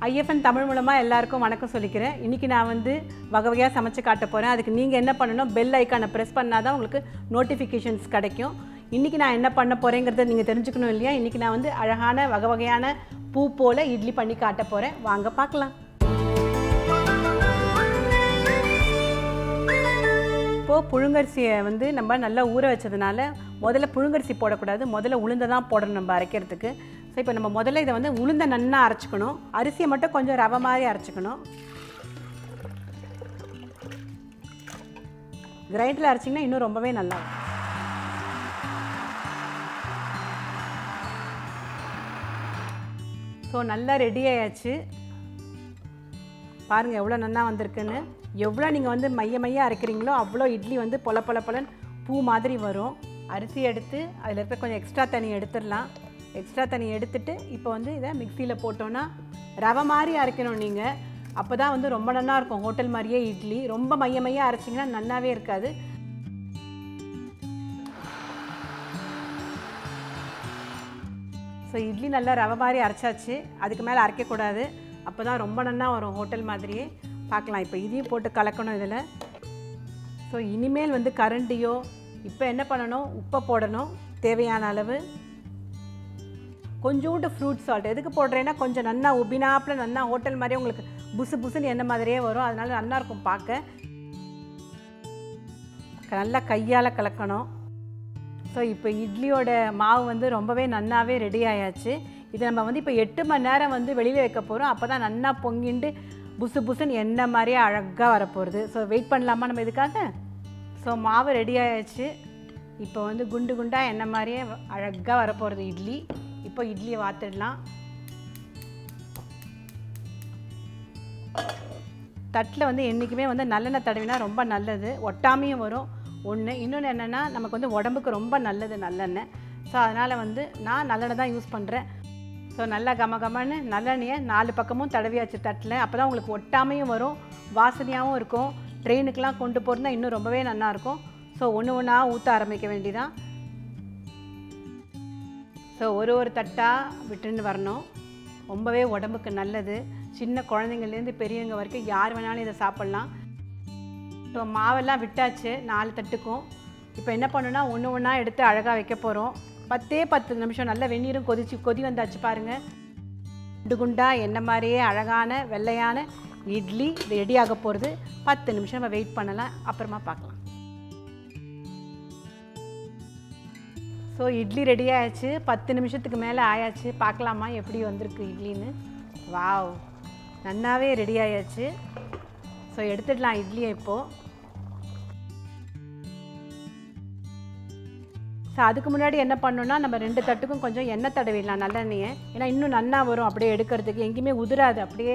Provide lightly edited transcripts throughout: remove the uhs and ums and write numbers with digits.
ஐஎஃப்என் தமிழ் மூலமாக எல்லாருக்கும் வணக்கம் சொல்லிக்கிறேன். இன்றைக்கி நான் வந்து வகை வகையாக சமைச்சு காட்ட போகிறேன். அதுக்கு நீங்கள் என்ன பண்ணணும், பெல் ஐக்கானை ப்ரெஸ் பண்ணால் தான் உங்களுக்கு நோட்டிஃபிகேஷன்ஸ் கிடைக்கும். இன்றைக்கி நான் என்ன பண்ண போகிறேங்கிறத நீங்கள் தெரிஞ்சுக்கணும் இல்லையா? இன்றைக்கி நான் வந்து அழகான வகை வகையான பூ போல் இட்லி பண்ணி காட்ட போகிறேன். வாங்க பார்க்கலாம். இப்போது புழுங்கரிசியை வந்து நம்ம நல்லா ஊற வச்சதுனால முதல்ல புழுங்கரிசி போடக்கூடாது, முதல்ல உளுந்தை தான் போடணும் நம்ம அரைக்கிறதுக்கு. ஸோ இப்போ நம்ம முதல்ல இதை வந்து உளுந்தை நன்னா அரைச்சிக்கணும். அரிசியை மட்டும் கொஞ்சம் ரவை மாதிரி அரைச்சிக்கணும். கிரைண்டரில் அரைச்சிங்கன்னா இன்னும் ரொம்பவே நல்லா இருக்கும். ஸோ நல்லா ரெடி ஆயாச்சு. பாருங்கள் எவ்வளோ நல்லா வந்திருக்குன்னு. எவ்வளோ நீங்கள் வந்து மைய அரைக்கிறீங்களோ அவ்வளோ இட்லி வந்து பொல பொலன்னு பூ மாதிரி வரும். அரிசி எடுத்து அதில் இருக்க கொஞ்சம் எக்ஸ்ட்ரா தண்ணி எடுத்துடலாம். எக்ஸ்ட்ரா தண்ணி எடுத்துட்டு இப்போ வந்து இதை மிக்சியில் போட்டோன்னா ரவை மாதிரி அரைக்கணும் நீங்கள். அப்போ தான் வந்து ரொம்ப நல்லா இருக்கும். ஹோட்டல் மாதிரியே இட்லி. ரொம்ப மைய அரைச்சிங்கன்னா நல்லாவே இருக்காது. ஸோ இட்லி நல்லா ரவை மாதிரி அரைச்சாச்சு. அதுக்கு மேலே அரைக்கக்கூடாது, அப்போ தான் ரொம்ப நல்லா வரும் ஹோட்டல் மாதிரியே. பார்க்கலாம். இப்போ இதையும் போட்டு கலக்கணும் இதில். ஸோ இனிமேல் வந்து கரண்டியோ இப்போ என்ன பண்ணணும், உப்பை போடணும் தேவையான அளவு. கொஞ்சோண்டு ஃப்ரூட் சால்ட் எதுக்கு போடுறேன்னா கொஞ்சம் நல்லா உபினாப்பில் நல்லா ஹோட்டல் மாதிரியே உங்களுக்கு புசுன்னு என்ன மாதிரியே வரும். அதனால நல்லா இருக்கும் பார்க்க. நல்லா கையால் கலக்கணும். ஸோ இப்போ இட்லியோட மாவு வந்து ரொம்பவே நல்லாவே ரெடி ஆயாச்சு. இதை நம்ம வந்து இப்போ 8 மணி நேரம் வந்து வெளியில் வைக்க போகிறோம். அப்போ தான் நல்லா பொங்கிண்டு புசுன்னு எண்ணெய் மாதிரியே அழகாக வரப்போகிறது. ஸோ வெயிட் பண்ணலாமா நம்ம இதுக்காக? ஸோ மாவு ரெடி ஆயாச்சு. இப்போ வந்து குண்டு குண்டாக எண்ணெய் மாதிரியே அழகாக வரப்போகிறது இட்லி. இப்போ இட்லியை வாத்திடலாம். தட்டில் வந்து என்றைக்குமே வந்து நல்லெண்ணெய் தடவினா ரொம்ப நல்லது, ஒட்டாமையும் வரும் ஒன்று. இன்னொன்று என்னென்னா நமக்கு வந்து உடம்புக்கு ரொம்ப நல்லது நல்லெண்ணெய். ஸோ அதனால் வந்து நான் நல்லெண்ணெய் தான் யூஸ் பண்ணுறேன். ஸோ நல்லா கமகமன்னு நல்லெண்ணெயை 4 பக்கமும் தடவியாச்சு தட்டில். அப்போ தான் உங்களுக்கு ஒட்டாமையும் வரும், வாசனையாகவும் இருக்கும். ட்ரெயினுக்கெலாம் கொண்டு போகிறதுனா இன்னும் ரொம்பவே நல்லாயிருக்கும். ஸோ ஒன்று ஒன்றா ஊற்ற ஆரம்பிக்க வேண்டிதான். ஸோ ஒரு தட்டாக விட்டுன்னு வரணும். ரொம்பவே உடம்புக்கு நல்லது. சின்ன குழந்தைங்கள்லேருந்து பெரியவங்க வரைக்கும் யார் வேணாலும் இதை சாப்பிட்லாம். ஸோ மாவெல்லாம் விட்டாச்சு 4 தட்டுக்கும். இப்போ என்ன பண்ணணும்னா ஒன்று ஒன்றா எடுத்து அழகாக வைக்க போகிறோம். 10 நிமிஷம் நல்லா வெந்நீரும் கொதி வந்தாச்சு பாருங்கள். குண்டு குண்டாக எண்ணெய் மாதிரியே அழகான வெள்ளையான இட்லி ரெடி ஆக போகிறது. 10 நிமிஷம் நம்ம வெயிட் பண்ணலாம், அப்புறமா பார்க்கலாம். ஸோ இட்லி ரெடி ஆயாச்சு. 10 நிமிஷத்துக்கு மேலே ஆயாச்சு. பார்க்கலாமா எப்படி வந்திருக்கு இட்லின்னு? வாவ், நல்லாவே ரெடி ஆயாச்சு. ஸோ எடுத்துடலாம் இட்லியை இப்போது. ஸோ அதுக்கு முன்னாடி என்ன பண்ணணும்னா நம்ம 2 தட்டுக்கும் கொஞ்சம் எண்ணெய் தடவிடலாம், நல்லெண்ணெயை. ஏன்னா இன்னும் நல்லா வரும் அப்படியே எடுக்கிறதுக்கு, எங்கேயுமே உதிராது. அப்படியே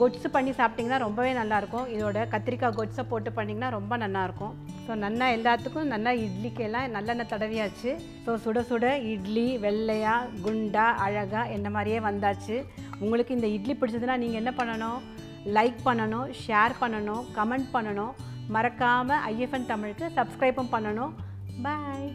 கொட்ஸு பண்ணி சாப்பிட்டிங்கன்னா ரொம்பவே நல்லாயிருக்கும். இதோட கத்திரிக்காய் கொட்ஸை போட்டு பண்ணிங்கன்னா ரொம்ப நல்லாயிருக்கும். ஸோ நல்லா எல்லாத்துக்கும் நல்லா இட்லிக்கெல்லாம் நல்லெண்ணெய் தடவியாச்சு. ஸோ சுட சுட இட்லி வெள்ளையாக குண்டாக அழகாக என்ன மாதிரியே வந்தாச்சு. உங்களுக்கு இந்த இட்லி பிடிச்சதுன்னா நீங்கள் என்ன பண்ணணும், லைக் பண்ணணும், ஷேர் பண்ணணும், கமெண்ட் பண்ணணும். மறக்காமல் ஐஎஃப்என் தமிழுக்கு சப்ஸ்கிரைபும் பண்ணணும். பாய்.